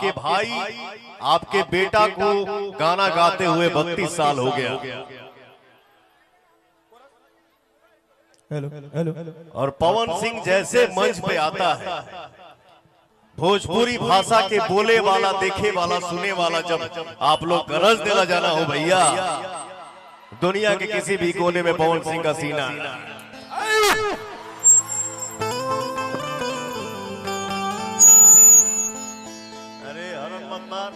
आपके भाई आपके बेटा को गाना गाते हुए 32 साल हो गया। Hello hello. और पवन सिंह जैसे मंच पे आता है, भोजपुरी भाषा के बोले वाला, देखे वाला, सुने वाला, जब आप लोग गरज देला जाना हो भैया, दुनिया के किसी भी कोने में पवन सिंह का सीना। अरे हरन मत मार,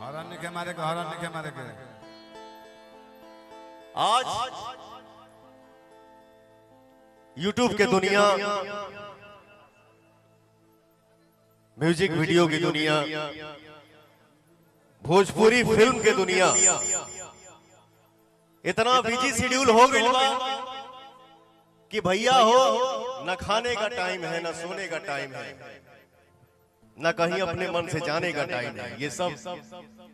हरन के मारे के, हरन के मारे के। आज यूट्यूब के दुनिया, म्यूजिक वीडियो की दुनिया, भोजपुरी फिल्म के दुनिया इतना बिजी शेड्यूल हो गई बा कि भैया हो न खाने का टाइम है, न सोने का टाइम है, न कहीं अपने मन से जाने का टाइम है। ये सब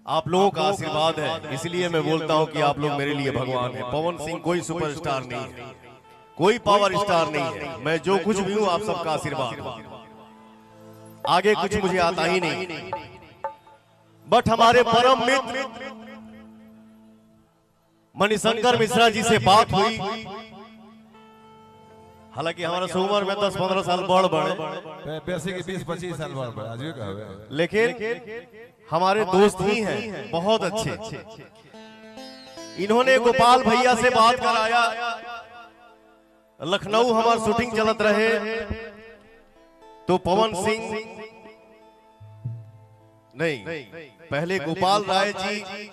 आप लोगों का आशीर्वाद है, इसलिए मैं बोलता हूं कि आप लोग मेरे लिए भगवान है। पवन सिंह कोई सुपरस्टार नहीं है, कोई पावर स्टार नहीं है। मैं जो कुछ भी हूं आप सबका आशीर्वाद, आगे कुछ मुझे आता ही नहीं। बट हमारे परम मित्र मणिशंकर मिश्रा जी से बात हुई। हालांकि हमारा से उम्र में 10-15 साल बड़े, पैसे के 20-25 साल बड़े आजू का, लेकिन हमारे दोस्त ही हैं, बहुत अच्छे। इन्होंने गोपाल भैया से बात कराया। लखनऊ हमार शूटिंग चलत रहे तो पवन सिंह नहीं, पहले गोपाल राय जी,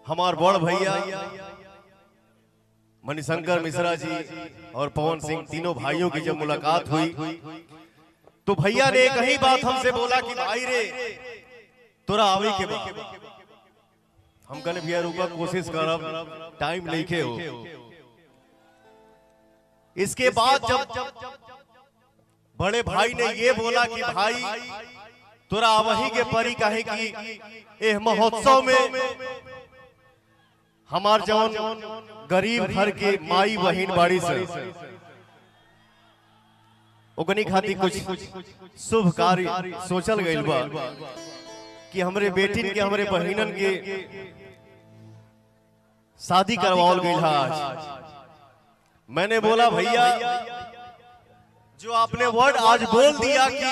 हमार बड़ भैया मणिशंकर मिश्रा जी और पवन सिंह, तीनों भाइयों की जब मुलाकात हुई तो भैया ने एक ही बात हमसे बोला कि भाई रे तोरा आवे के बाद। हम कहने भैया रुका, कोशिश करब, टाइम नहीं के हो। इसके बाद जब बड़े भाई ने ये बोला कि भाई तोरा वही के परी कहे कि एह महोत्सव में हमार जौन गरीब घर के माई बहन बाड़ी से ओकनी खाती कुछ शुभ कार्य सोचल गइल बा कि हमरे बेटिन के, हमरे बहिनन के शादी करवाओल गइल है आज। मैंने बोला भैया जो आपने वर्ड आज बोल दिया कि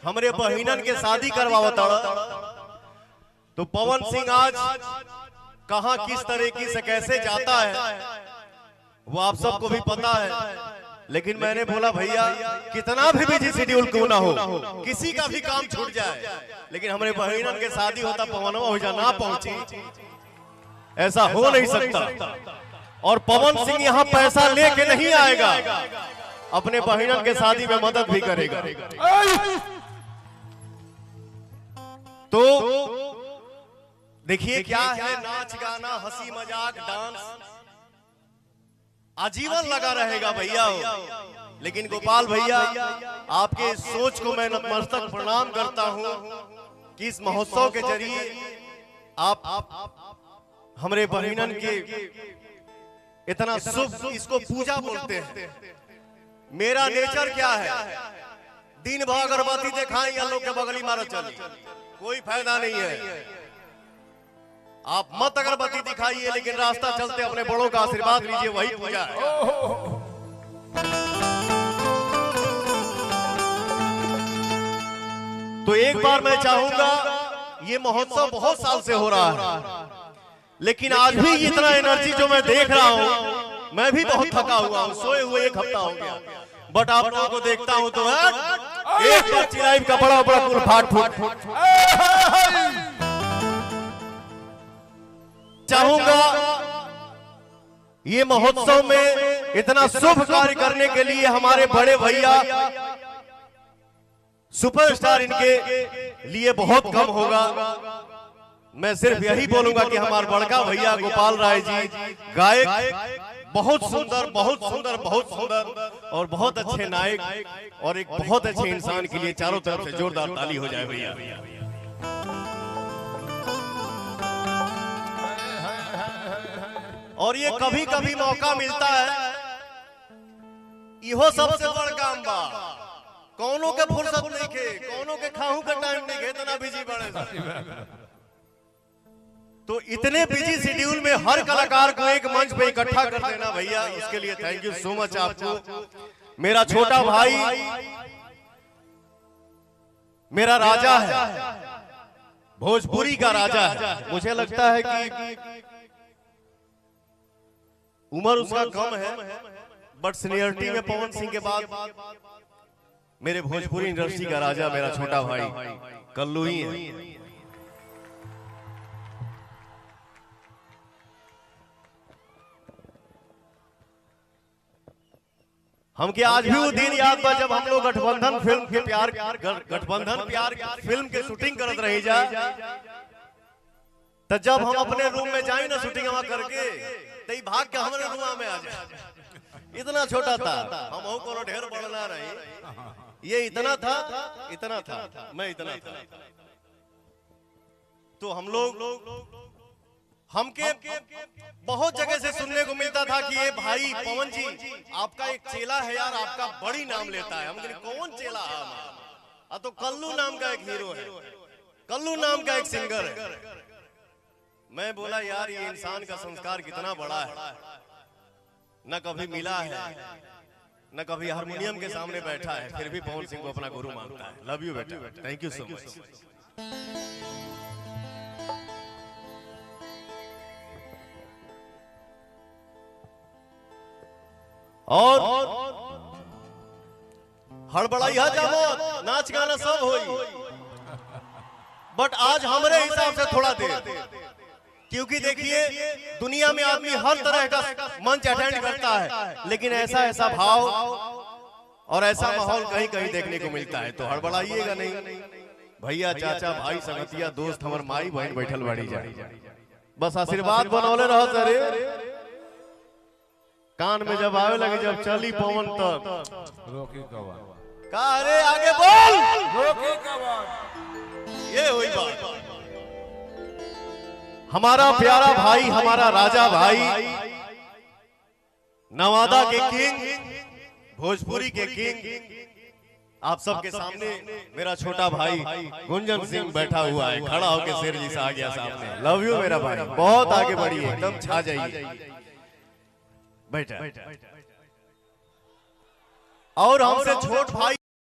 हमरे बहिनन के शादी करवावता, तो पवन सिंह आज कहां किस तरीके से कैसे जाता है वो आप सबको भी पता है। लेकिन मैंने बोला भैया कितना भी बिजी शेड्यूल क्यों ना हो, किसी का भी काम छूट जाए, लेकिन हमरे बहिनन के शादी होता पवनवा हो जा ना पहुंची, ऐसा हो नहीं सकता। और पवन सिंह यहाँ पैसा लेके नहीं आएगा, अपने बहिनन के शादी में मदद भी करेगा। तो देखिए क्या है, नाच गाना, हंसी मजाक, डांस आजीवन लगा रहेगा भैया। लेकिन गोपाल भैया आपके सोच को मैं नतमस्तक प्रणाम करता हूं कि इस महोत्सव के जरिए आप हमरे बहिनन के इतना शुभ, इसको पूजा बोलते हैं। मेरा नेचर क्या है, दिन भर अगरबत्ती दिखाएं या लोग के बगली मारो चली, कोई फायदा नहीं है। आप मत अगरबत्ती दिखाइए, लेकिन रास्ता चलते अपने बड़ों का आशीर्वाद लीजिए, वही पूजा है। तो एक बार मैं चाहूंगा, ये महोत्सव बहुत साल से हो रहा है, लेकिन आज भी इतना एनर्जी जो मैं देख रहा हूं, मैं भी बहुत थका हुआ हूं, सोए हुए 1 हफ्ता हो गया। बट आप लोगों को देखता हूं तो एक बार चिराई का बड़ा बड़ा कुल फाट फूट। चाहूंगा ये महोत्सव में इतना शुभ कार्य करने के लिए हमारे बड़े भैया सुपरस्टार, इनके लिए बहुत कम होगा। मैं सिर्फ यही बोलूंगा कि हमारे बड़का भैया गोपाल राय जी गायक, बहुत सुंदर, बहुत सुंदर, बहुत सुंदर और बहुत अच्छे नायक और एक बहुत अच्छे इंसान के लिए चारों तरफ से जोरदार ताली हो जाए भैया। और ये कभी कभी मौका मिलता है, इहो सबसे बड़ काम बा। कौनों के फुर्सत नहीं के, कौनों के खाहू का टाइम नहीं के, इतना बिजी बने। तो इतने बिजी शेड्यूल में हर कलाकार को एक मंच पे इकट्ठा कर देना भैया, उसके लिए थैंक यू सो मच आपको। मेरा छोटा भाई मेरा राजा है, भोजपुरी का राजा है। मुझे लगता है कि उम्र उसका कम है, बट सीनियरिटी में पवन सिंह के बाद मेरे भोजपुरी इंडस्ट्री का राजा मेरा छोटा भाई कल्लू ही है। हम के आज भी वो दिन याद बा जब हम लोग गठबंधन फिल्म के गठबंधन प्यार फिल्म के शूटिंग करत रही जा, तो जब हम अपने रूम में जाए ना शूटिंग वहां करके, तो भाग के हमारे रूम में आ जाए। इतना छोटा था, हम को ढेर बड़ा रही, ये इतना था, मैं इतना था। तो हम लोग हमके बहुत जगह से सुनने को मिलता था कि ये भाई पवन जी आपका एक चेला है यार, आपका बड़ी नाम लेता है। हम कौन चेला है? तो कल्लू नाम का एक हीरो है, कल्लू नाम का एक सिंगर है। मैं बोला यार ये इंसान का संस्कार कितना बड़ा है, न कभी मिला है न कभी हारमोनियम के सामने बैठा है, फिर भी पवन सिंह को अपना गुरु मानता है। लव यू बेटा, थैंक यू सो मच। और हड़बड़ाई जामत, नाच गाना सब होई, बट आज हमारे हिसाब से थोड़ा देर, क्योंकि देखिए दुनिया में आदमी हर तरह का मंच अटेंड करता है, लेकिन ऐसा भाव और ऐसा माहौल कहीं कहीं देखने को मिलता है। तो हड़बड़ाइएगा नहीं भैया, चाचा, भाई, संगतिया, दोस्त, हमार माई बहन बैठल बाड़ी जाए, बस आशीर्वाद बनौले रहो सरे। कान में जब आवे लगे, जब चली पवन तक रोकी कवा का, अरे आगे बोल, रोकी कवा, ये हुई बात। हमारा प्यारा भाई, हमारा राजा भाई, नवादा के किंग, भोजपुरी के किंग, आप सबके सामने मेरा छोटा भाई गुंजन सिंह बैठा हुआ है, खड़ा होकर शेर जी से आ गया सामने। लव यू मेरा भाई, बहुत आगे बढ़िए, एकदम छा जाइए बेटा। और हमसे छोट भाई